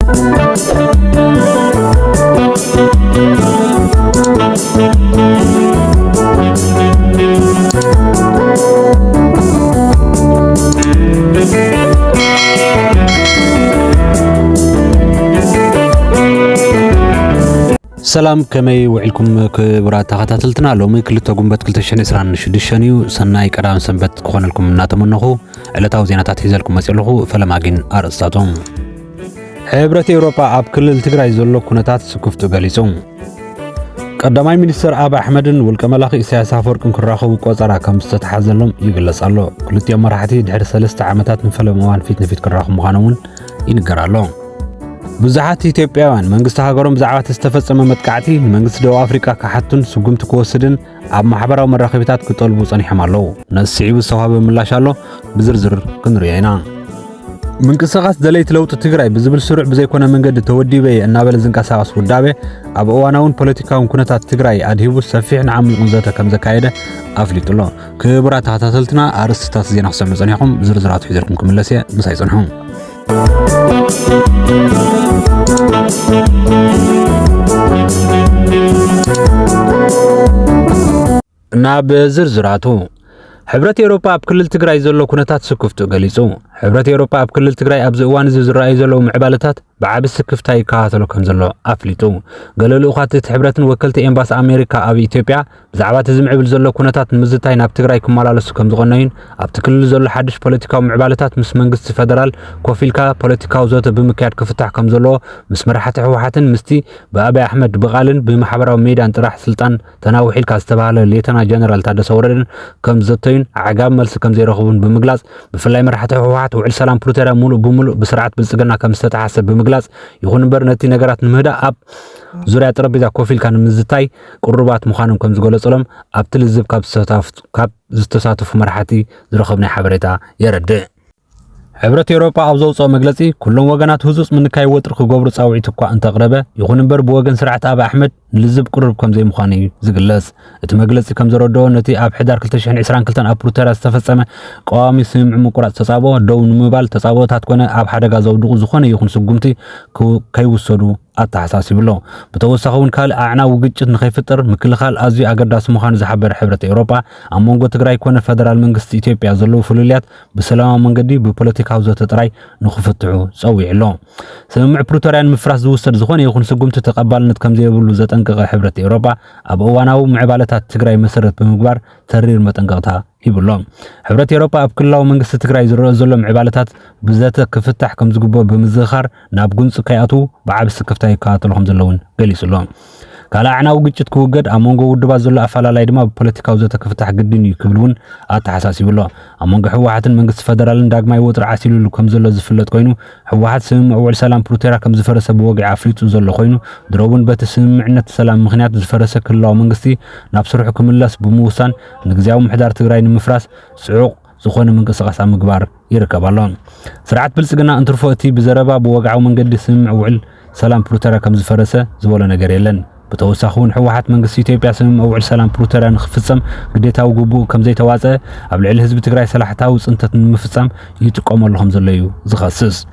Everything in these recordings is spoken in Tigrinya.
سلام كمي وعلكم كبرات تخاتلتنا لومي كلتا قنبت كلتا شنسران شدشانيو سناي قرام سنبت كون لكم ناتمنخو علتاو زيناتات حيزالكم مسئلخو فلماقين أرستاتهم حبرة أوروبا عب كل التقرأي زولو كونتات سكفتو غاليسون قداماي مينستر أبا أحمدن والكمالاخي إسياس أفوركم كراخو وقوزارا كم ستتحازلهم يقلس الله كلتيا مرحتي دحر سلسة عامتات من فلموان فيتن فيت كراخو مغانون ينقرالهم بزحات إثيوبياوان منغست هاغروم بزعوات استفصم متقعتي منغست دو أفريقيا كحتون سقمت كوسدن عب محبراو مراخبيتات كطلبو صنيحم الله نسعيب الصواب ملاش الله بزرزر كنرينا منقسقاس دليت لوط تግራይ بزبل سرع بزيكونه መንገድ ተወዲበይ እናበለ ዝንቀሳቀስ ወዳበ ኣብ እዋናውን ፖለቲካውን ኩነታት ትግራይ ኣድሂቡ ሰፊሕን ዓሚቑን ዘተ ከም ዘካየደ ኣፍሊጡሎ ክቡራት ተኸታተልትና ኣርስታት ዜና ክሰምዑ ጸኒሕኩም ዝርዝራቱ ሒዘልኩም ክምለስ እየ ምሳይ ጸንሑም ናብ ዝርዝራቱ حبرة أوروبا بكل تجري زلوا كنتات سكفتو قليسو حبرة أوروبا بكل تجري أبز وان زرعي زلوا معبالتات بعب السكفتاي كاتلو كم زلوا أفليتو قالوا له أخوات حبرة وكلت إمباس أمريكا أو إثيوبيا زعوات زمع بالزلوا كنتات مزتاين أب تجري كم على لسكم زغنين أب تكل زلوا حدش بوليتيكا ومعبالتات مس منجست فدرال كوفيلكا بوليتيكا وزوت بمكيات كفتح كم زلوا مس مرحة حوحاتن مستي بأبي أحمد بغالن بمحبرة وميدان تراح سلطان تناوحي الكاستبالة ليتنا جنرال تادس وردن كم زتين عقاب ملس كم زي رخبون بمجلس بفلاي مرحة حوحات وعلى سلام بروتيرا مولو بمولو بسرعة بالسجنا كم استتحسب بمجلس يكون برنتي نجارات مهدا أب زرع تربيزا كوفيل كان مزتاي قربات مخانم كم زقول صلهم أب تلزب كاب زستساتف مرحتي زرخبنا حبرتا يرد حبرة أوروبا أوزوصو مجلسي كلهم وجنات هزوس من كاي وترخ جبر صاوعي تقوى أنت قربة يكون بر بوجن سرعة أبا أحمد نلزب قرب كم زي مخاني زجلس المجلس كم زردو نتي أب حدار كلتشحن عسران كلتن أب بروتيرا استفسمه قوامي سمع مقرات تصابه دون موبايل تصابه تاتكون أب حدا جازو دو زخاني يكون سقمتي كاي وصلوا التحساسي بالله بتوسخون كال أعنا وجدت نخيفتر مكل خال أزي أقداس مخان زحبر حبرة أوروبا أمونغو تجري كون فدرال منجست إثيوبيا زلوا فلوليات بسلام منجدي ببوليتيكا وزات تراي نخفتعو سوي علوم سمع بروتوريان مفرس وصل زخون يكون سقمت تقبل نتكم زي بلو زات أنقذ حبرة أوروبا أبواناو معبالتات تجري مسرت بمقبار ترير متنقطها يبلون حبرة أوروبا بكلها ومنجست تجري زلوا معبالتات بزات كفتح كم زقبو بمزخر نابقون سكاياتو بعب السكفتاي كاتلهم زلون قليس اللون كلا عنا وجدت كوجد أمونجو ودبا زلوا أفعال لا يدما بوليتيكا وزات كفتح جدين يكبلون أتحساسي بالله أمونجو حواحات المنجست فدرالن داق ما يوتر عسيلو كم زلوا زفلت كوينو حواحات سمع أول سلام بروتيرا كم زفرس بوقع عفريتو زلوا كوينو دروبن بتسمعنا سلام مخنيات زفرس كلها ومنجستي نابسر حكم اللاس بموسان نجزاو محدار تجري مفراس سعوق زخون من قصقص مقبار يركب اللون سرعة بلسقنا انترفوتي بزربا بوقعو من قد سمع وعل سلام بروتيرا كم زفرسه زولا نقريلن بتوسخون حوحات من قصي إثيوبيا سمع وعل سلام بروتيرا نخفصم قديتاو قبو كم زي تواسه قبل الحزب تجري سلاحتاو انت مفصم يتقوم لهم زليو زخصص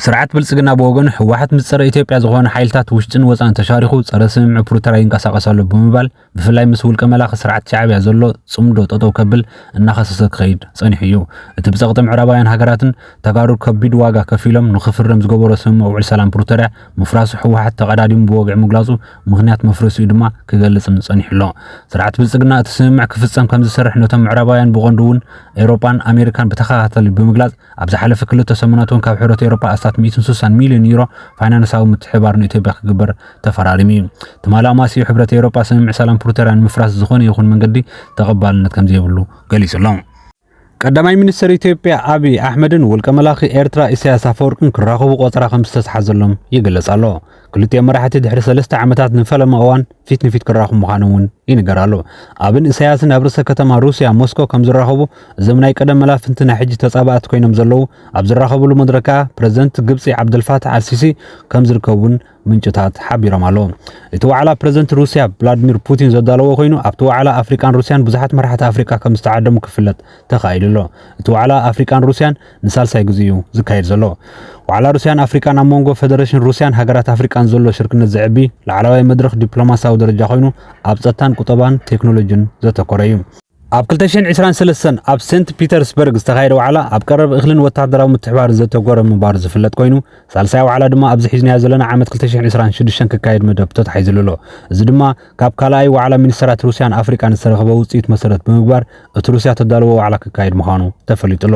سرعة بلسقنا بوغن حواحات متصر إثيوبيا زغون حيلتات وشتن وزان تشاريخو صار سمع بروتيرا ينقسقسالو بموبايل بفلاي مسؤول كملاخ سرعة شعبيا زلو صمدو ططو كبل እናኸሰሰት خيد صنيحيو اتبزقت معربايان هاجراتن تقارب كبيد واقع كفيلم نخفرم زغبر سمع وعل سلام بروتيرا مفراس حواحات تقداديم بوغع مغلاصو مخنيات مفرسو يدما كغلصن صنيحلو سرعة بلسقنا تسمع كفصم كم زسرح نوتم معربايان بغندون أوروبان أمريكان بتخاطل بمغلاص ابز حلف كل تسمناتون كاب حرة أوروبا 160 مليون يورو فاينانساو متحبار إثيوبيا كجبر تفرارمي تمالا ماسي حبرة أوروبا سمع سلام بروتيرا مفراس زخون يكون من قدي تقبلنا كم زيبلو قليس اللون قدامي مينستر إثيوبيا أبي أحمدن والكملاخي إيرترا إسياس أفوركن كراخو قطرا 5 حزلهم يقلص الله كلتي مرحتي دحر 3 عامات نفلم اوان فيتن فيت كراخو مخانون ينقرالو ابن إسياس نبرسه كتما روسيا موسكو كم زراخبو زمناي قدم ملافنتنا حج تصابات كوينم زلو اب زراخبو مدركا بريزيدنت جبسي عبد الفتاح السيسي كم زركبون منچታት حبيرم አሎ እተው على بريزيدنت روسيا فلاديمير بوتين زدالو ኮይኑ ኣብቶ على افريكان روسيان ብዙሓት መራሕቲ አፍሪካ ከም ዝተዓደሙ ክፍለጥ ተኻይድሎ እተው على افريكان روسيان ንሳልሳይ ግዜዩ ዝካየድ ዘሎ ዋዕላ ሩስያን አፍሪካን ኣብ መንጎ ፌደሬሽን ሩስያን ሃገራት ኣፍሪካን ዘሎ ሽርክነት ዝዕቢ ላዕለዋይ መድረኽ ዲፕሎማስያዊ ደረጃ ኮይኑ ኣብ ጸጥታን ቁጠባን ቴክኖሎጂን ዘተኮረ እዩ። ኣብ 2023 ኣብ ሴንት ፒተርስበርግ ዝተኻየደ ዋዕላ ኣብ ቀረብ እኽልን ወተሃደራዊ ምትሕብባር ዘተጎረ ምንባሩ ዝፍለጥ ኮይኑ ሳልሳይ ዋዕላ ድማ ኣብዚ ሒዝናዮ ዘለና ዓመት 2026 ክካየድ መደብ ተታሒዙሉ። እዚ ድማ ካብ ካልኣይ ዋዕላ ሚኒስትራት ሩስያን ኣፍሪካን ዝተረኸበ ውፅኢት መሰረት ብምግባር እቲ ሩስያ ተዳለወ ዋዕላ ክካየድ ምዃኑ ተፈሊጡሎ።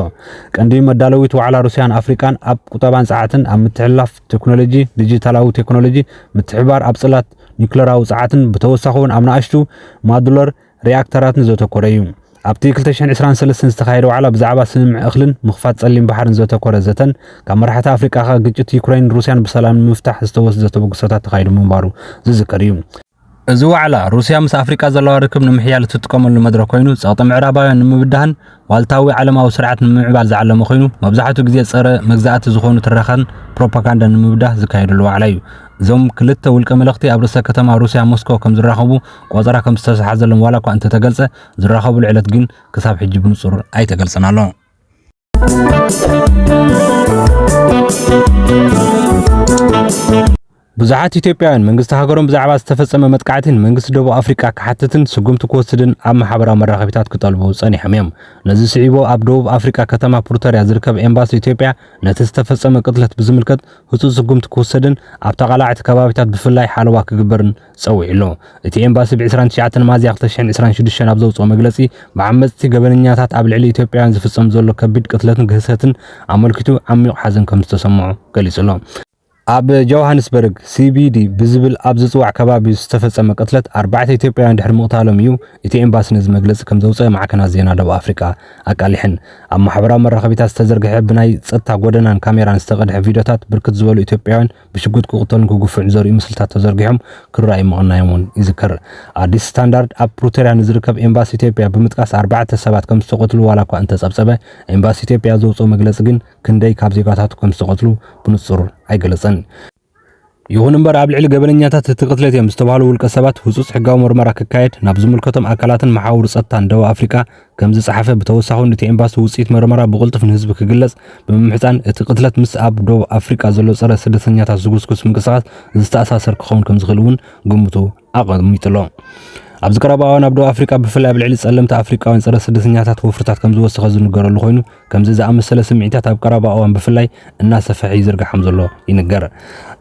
ቀንዲ መዳለዊት ዋዕላ ሩስያን ኣፍሪካን ኣብ ቁጠባን ጸዓትን ኣብ ምትሕልላፍ ቴክኖሎጂ ዲጂታላዊ ቴክኖሎጂ ምትሕብባር ኣብ ጽላት ኒውክለራዊ ጸዓትን ብተወሳኺ እውን ኣብ ንኣሽቱ ማዱለር ሪያክተራትን ዘተኮረ እዩ። ኣብቲ 2023 ዝተኻየደ ዋዕላ ብዛዕባ ስምምዕ እኽልን ምኽፋት ጸሊም ባሕርን ዘተኮረ ዘተን ካብ መራሕቲ ኣፍሪካ ግጭት ዩክሬን ሩስያን ብሰላም ንምፍታሕ ዝተወሰደ ተበግሶታት ተኻይዱ ምንባሩ ዝዝከር እዩ። እዚ ዋዕላ ሩስያ ምስ ኣፍሪካ ዘለዋ ርክብ ንምሕያል እትጥቀመሉ መድረክ ኮይኑ ጸቕጢ ምዕራባውያን ንምብዳህን ዋልታዊ ዓለማዊ ስርዓት ንምዕባል ዝዓለመ ኮይኑ መብዛሕትኡ ግዜ ጸረ መግዛእቲ ዝኾኑ ትረኻን ፕሮፓጋንዳ ንምብዳህ ዝካየደሉ ዋዕላ እዩ። እዞም ክልተ ውልቀ መልእኽቲ ኣብ ርእሰ ከተማ ሩስያ ሞስኮ ከም ዝራኸቡ ቆፀራ ከም ዝተሰሓዘሎም ዋላ እኳ እንተተገልጸ ዝራኸቡሉ ዕለት ግን ክሳብ ሕጂ ብንጹር ኣይተገልጸን ኣሎ። ብዙሓት ኢትዮጵያውያን መንግስቲ ሃገሮም ብዛዕባ ዝተፈጸመ መጥቃዕትን መንግስቲ ደቡብ ኣፍሪካ ክሓትትን ስጉምቲ ክወስድን ኣብ ማሕበራዊ መራኸቢታት ክጠልቡ ጸኒሖም እዮም። ነዚ ስዒቦ ኣብ ደቡብ ኣፍሪካ ከተማ ፕሪቶሪያ ዝርከብ ኤምባሲ ኢትዮጵያ ነቲ ዝተፈጸመ ቅትለት ብዝምልከት ህፁፅ ስጉምቲ ክወስድን ኣብ ተቓላዕቲ ከባቢታት ብፍላይ ሓለዋ ክግበርን ጸዊዑ። እቲ ኤምባሲ ብ29 ሚያዝያ 2026 ኣብ ዘውፅኦ መግለጺ ብዓመፅቲ ገበነኛታት ኣብ ልዕሊ ኢትዮጵያውያን ዝፍጸም ዘሎ ከቢድ ቅትለትን ግህሰትን ኣመልኪቱ ዓሚቕ ሓዘን ከም ዝተሰምዖ ገሊጹሎ። ኣብ ጆሃንስበርግ ሲቢዲ ብዝብል ኣብ ዝጽዋዕ ከባቢ ዝተፈጸመ ቅትለት 4 ኢትዮጵያውያን ድሕሪ ምቕታሎም እዩ እቲ ኤምባሲ ነዚ መግለጺ ከም ዘውፅአ ማዕከናት ዜና ደቡብ ኣፍሪካ ኣቃሊሕን። ኣብ ማሕበራዊ መራኸቢታት ዝተዘርግሐ ብናይ ጸጥታ ጎደናን ካሜራን ዝተቐድሐ ቪድዮታት ብርክት ዝበሉ ኢትዮጵያውያን ብሽጉጥ ክቕተሉን ክጉፍዑን ዘርእዩ ምስልታት ተዘርጊሖም ክረኣዩ ምቕናዮም እውን ይዝከር። ኣዲስ ስታንዳርድ ኣብ ፕሪቶሪያ ንዝርከብ ኤምባሲ ኢትዮጵያ ብምጥቃስ 4 ሰባት ከም ዝተቐትሉ ዋላ እኳ እንተጸብጸበ ኤምባሲ ኢትዮጵያ ዘውፅኦ መግለጺ ግን ክንደይ ካብ ዜጋታቱ ከም ዝተቐትሉ ብንጹር ኣይገለጸን። ይኹን እምበር ኣብ ልዕሊ ገበነኛታት እቲ ቅትለት እዮም ዝተባሃሉ ውልቀ ሰባት ህፁፅ ሕጋዊ ምርመራ ክካየድ ናብ ዝምልከቶም ኣካላትን መሓውር ጸጥታን ደቡብ ኣፍሪካ ከም ዝጸሓፈ ብተወሳኺ እቲ ኤምባሲ ውፅኢት ምርመራ ብቕልጡፍ ንህዝቢ ክግለጽ ብምምሕፃን እቲ ቅትለት ምስ ኣብ ደቡብ ኣፍሪካ ዘሎ ጸረ ስደተኛታት ዝጉስኩስ ምንቅስቓስ ዝተኣሳሰር ክኸውን ከም ዝኽእል እውን ግምቱ ኣቐሚጡሎ። ኣብዚ ቀረባ እዋን ኣብ ደቡብ ኣፍሪካ ብፍላይ ኣብ ልዕሊ ጸለምቲ ኣፍሪካውያን ጸረ ስደተኛታት ወፍርታት ከም ዝወሰኸ ዝንገረሉ ኮይኑ ከምዚ ዝኣመሰለ ስምዒታት ኣብ ቀረባ እዋን ብፍላይ እናሰፍሐ ይዝርጋሕ ዘሎ ይንገር።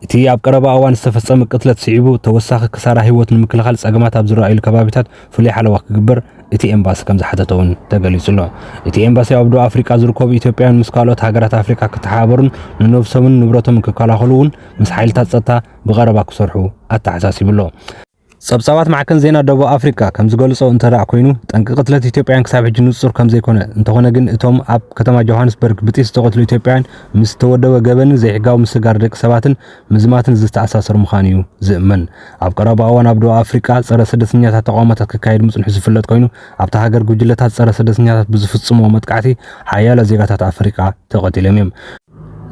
እቲ ኣብ ቀረባ እዋን ዝተፈጸመ ቅትለት ስዒቡ ተወሳኺ ክሳራ ህይወት ንምክልኻል ጸገማት ኣብ ዝረኣዩሉ ከባቢታት ፍሉይ ሓለዋ ክግበር እቲ ኤምባሲ ከም ዝሓተተ እውን ተገሊጹሎ። እቲ ኤምባሲ ኣብ ደቡብ ኣፍሪካ ዝርከቡ ኢትዮጵያውያን ምስ ካልኦት ሃገራት ኣፍሪካ ክተሓባበሩን ንነብሶምን ንብረቶምን ክከላኸሉ እውን ምስ ሓይልታት ጸጥታ ብቐረባ ክሰርሑ ኣተሓሳሲቡሎ። ጸብጻባት ማዕከን ዜና ደቡብ ኣፍሪካ ከም ዝገልጾ እንተዳእ ኮይኑ ጠንቂ ቅትለት ኢትዮጵያውያን ክሳብ ሕጂ ንጹር ከም ዘይኮነ እንተኾነ ግን እቶም ኣብ ከተማ ጆሃንስበርግ ብጢስ ዝተቐትሉ ኢትዮጵያውያን ምስ ተወደበ ገበንን ዘይሕጋዊ ምስጋር ደቂ ሰባትን ምዝማትን ዝተኣሳሰሩ ምዃኑ እዩ ዝእመን። ኣብ ቀረባ እዋን ኣብ ደቡብ ኣፍሪካ ጸረ ስደተኛታት ተቃውሞታት ክካየድ ምጽንሑ ዝፍለጥ ኮይኑ ኣብታ ሃገር ጉጅለታት ጸረ ስደተኛታት ብዝፍጽሞ መጥቃዕቲ ሓያሎ ዜጋታት ኣፍሪካ ተቐቲሎም እዮም።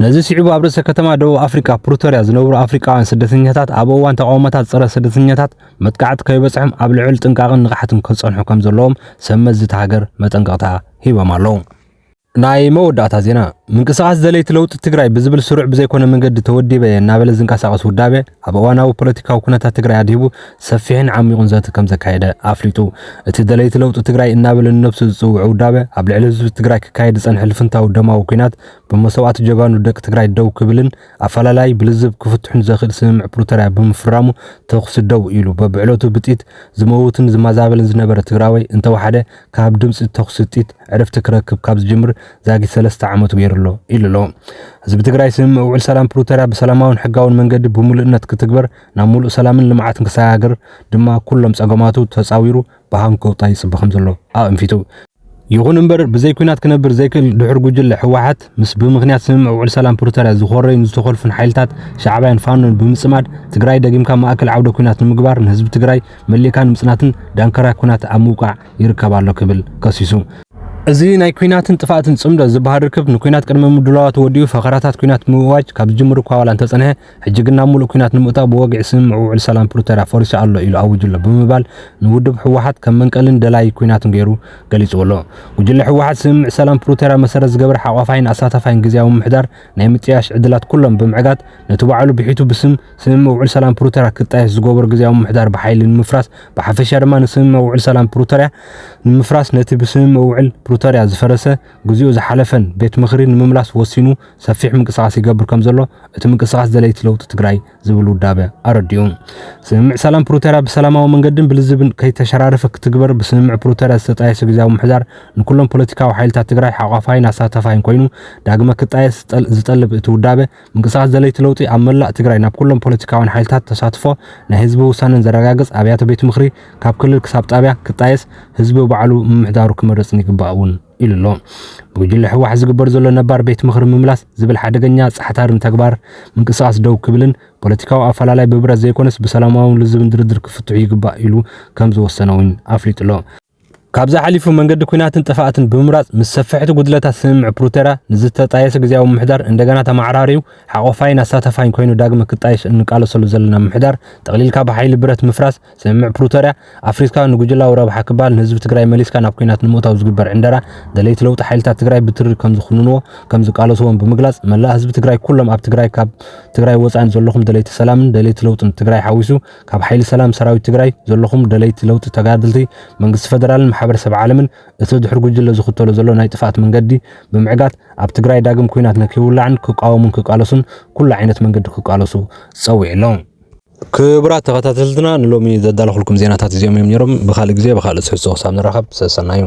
ነዚ ስዒቡ ኣብ ርእሰ ከተማ ደቡብ ኣፍሪካ ፕሪቶሪያ ዝነብሩ ኣፍሪካውያን ስደተኛታት ኣብ እዋን ተቃውሞታት ጸረ ስደተኛታት መጥቃዕቲ ከይበጽሖም ኣብ ልዑል ጥንቃቐን ንቕሓትን ክጸንሑ ከም ዘለዎም ሰመዝ እቲ ሃገር መጠንቀቕታ ሂቦም ኣለዉ። ናይ መወዳእታ ዜና ምንቅስቓስ ዘለይቲ ለውጢ ትግራይ ብዝብል ስሩዕ ብዘይኮነ መንገዲ ተወዲበ እናበለ ዝንቀሳቐስ ውዳበ ኣብ እዋናዊ ፖለቲካዊ ኩነታት ትግራይ ኣድሂቡ ሰፊሕን ዓሚቑን ዘተ ከም ዘካየደ ኣፍሊጡ። እቲ ደለይቲ ለውጢ ትግራይ እናበለ ንነብሱ ዝጽውዕ ውዳበ ኣብ ልዕሊ ህዝቢ ትግራይ ክካየድ ዝጸንሐ ልፍንታዊ ደማዊ ኩናት ብመሰዋእቲ ጀጋኑ ደቂ ትግራይ ደው ክብልን ኣፈላላይ ብልዝብ ክፍትሑን ዘኽእል ስምምዕ ፕሪቶሪያ ብምፍራሙ ተኹሲ ደው ኢሉ በብዕለቱ ብጢት ዝመውትን ዝማዛበልን ዝነበረ ትግራዋይ እንተወሓደ ካብ ድምፂ ተኹሲ ጢት ዕረፍቲ ክረክብ ካብ ዝጅምር ዛጊ 3 ዓመት ገይሩሎ ኢሉሎ። ህዝቢ ትግራይ ስምምዕ ውዕል ሰላም ፕሪቶሪያ ብሰላማውን ሕጋውን መንገዲ ብምሉእነት ክትግበር ናብ ሙሉእ ሰላምን ልምዓትን ክሰጋገር ድማ ኩሎም ጸገማቱ ተጻዊሩ ብሃንቀውታ ይጽበ ከም ዘሎ ኣንፊቱ። ይኹን እምበር ብዘይ ኩናት ክነብር ዘይክእል ድሕር ጉጅለ ሕወሓት ምስ ብምኽንያት ስምምዕ ውዕል ሰላም ፕሪቶሪያ ዝኮረዩን ዝተኸልፉን ሓይልታት ሻዕባያን ፋኖን ብምጽማድ ትግራይ ደጊምካ ማእከል ዓውደ ኩናት ንምግባር ንህዝቢ ትግራይ መሊእካ ንምጽናትን ዳንከራ ኩናት ኣብ ምውቃዕ ይርከብ ኣሎ ክብል ከሲሱ። እዚ ናይ ኩናትን ጥፋትን ጽምዶ ዝበሃል ርክብ ንኩናት ቅድመ ምድላዋት ወዲኡ ፈኸራታት ኩናት ምዋጅ ካብ ጅምሩ ኳዋላ እንተጸንሐ ሕጅግና ሙሉእ ኩናት ንምእታው ብወግዒ ስምምዕ ውዕል ሰላም ፕሪቶሪያ ፈሪሱ ኣሎ ኢሉ ኣውጅሎ ብምባል ንውድብ ሕወሓት ከም መንቀልን ደላይ ኩናትን ገይሩ ገሊጹሎ ጉጅለ ሕወሓት ስምምዕ ሰላም ፕሪቶሪያ መሰረት ዝገበረ ሓቋፋይን ኣሳታፋይን ግዝያዊ ምምሕዳር ናይ ምጥያሽ ዕድላት ኩሎም ብምዕጋት ነቲ ባዕሉ ብሒቱ ብስም ስምምዕ ውዕል ሰላም ፕሪቶሪያ ክጣየስ ዝገበሩ ግዝያዊ ምምሕዳር ብሓይሊ ንምፍራስ ብሓፈሻ ድማ ንስምምዕ ውዕል ሰላም ፕሪቶሪያ ንምፍራስ ነቲ ብስምምዕ ውዕል ፕሪቶሪያ ዝፈረሰ ግዜኡ ዝሓለፈን ቤት ምኽሪ ንምምላስ ወሲኑ ሰፊሕ ምንቅስቃስ ይገብር ከም ዘሎ እቲ ምንቅስቃስ ዘለይቲ ለውጢ ትግራይ ዝብል ውዳበ ኣረዲኡ ስምምዕ ሰላም ፕሪቶሪያ ብሰላማዊ መንገድን ብልዝብን ከይተሸራረፈ ክትግበር ብስምምዕ ፕሪቶሪያ ዝተጣየሰ ግዜያዊ ምምሕዳር ንኩሎም ፖለቲካዊ ሓይልታት ትግራይ ሓቋፋይን ኣሳታፋይን ኮይኑ ዳግመ ክጣየስ ዝጠልብ እቲ ውዳበ ምንቅስቃስ ዘለይቲ ለውጢ ኣብ መላእ ትግራይ ናብ ኩሎም ፖለቲካውን ሓይልታት ተሳትፎ ናይ ህዝቢ ውሳነን ዘረጋግጽ ኣብያተ ቤት ምኽሪ ካብ ክልል ክሳብ ጣብያ ክጣየስ ህዝቢ ባዕሉ ምምሕዳሩ ክመርጽን ይግባእውን ኢሉሎ ብጉጅለ ሕወሓት ዝግበር ዘሎ ነባር ቤት ምኽሪ ምምላስ ዝብል ሓደገኛ ጻሕታርን ተግባር ምንቅስቃስ ደው ክብልን ፖለቲካዊ ኣፈላላይ ብብረት ዘይኮነስ ብሰላማዊ ልዝብን ድርድር ክፍትሑ ይግባእ ኢሉ ከም ዝወሰነ እውን ኣፍሊጡሎ ካብዛ ሓሊፉ መንገዲ ኩናትን ጥፋኣትን ብምራጽ ምስ ሰፊሕቲ ጉድለታት ስምምዕ ፕሪቶሪያ ንዝተጣየሰ ግዝያዊ ምምሕዳር እንደገና ተማዕራሪው ሓቆፋይን ኣሳታፋይን ኮይኑ ዳግመ ክጣየስ እንቃለሰሉ ዘለና ምምሕዳር ጠቕሊልካ ብሓይሊ ብረት ምፍራስ ስምምዕ ፕሪቶሪያ ኣፍሪካ ንጉጅላዊ ረብሓ ክባል ንህዝቢ ትግራይ መሊስካ ናብ ኩናት ንምእታው ዝግበር ዕንደራ ደለይቲ ለውጢ ሓይልታት ትግራይ ብትሪ ከም ዝኽንንዎ ከም ዝቃለስዎም ብምግላጽ መላእ ህዝቢ ትግራይ ኩሎም ኣብ ትግራይ ካብ ትግራይ ወጻኢን ዘለኹም ደለይቲ ሰላምን ደለይቲ ለውጥን ትግራይ ሓዊሱ ካብ ሓይሊ ሰላም ሰራዊት ትግራይ ዘለኹም ደለይቲ ለውጢ ተጋድልቲ መንግስቲ ፌደራልን ማሕበረሰብ ዓለምን እቲ ድሕሪ ጉጅለ ዝኽተሎ ዘሎ ናይ ጥፋት መንገዲ ብምዕጋት ኣብ ትግራይ ዳግም ኩናት ንከይውላዕን ክቃወሙን ክቃለሱን ኩሉ ዓይነት መንገዲ ክቃለሱ ፀዊዕሎም ክቡራት ተኸታተልትና ንሎሚ ዘዳለኹልኩም ዜናታት እዚኦም እዮም ነይሮም ብኻልእ ግዜ ብኻልእ ጽሑፍ ክሳብ ንራኸብ ሰናዩ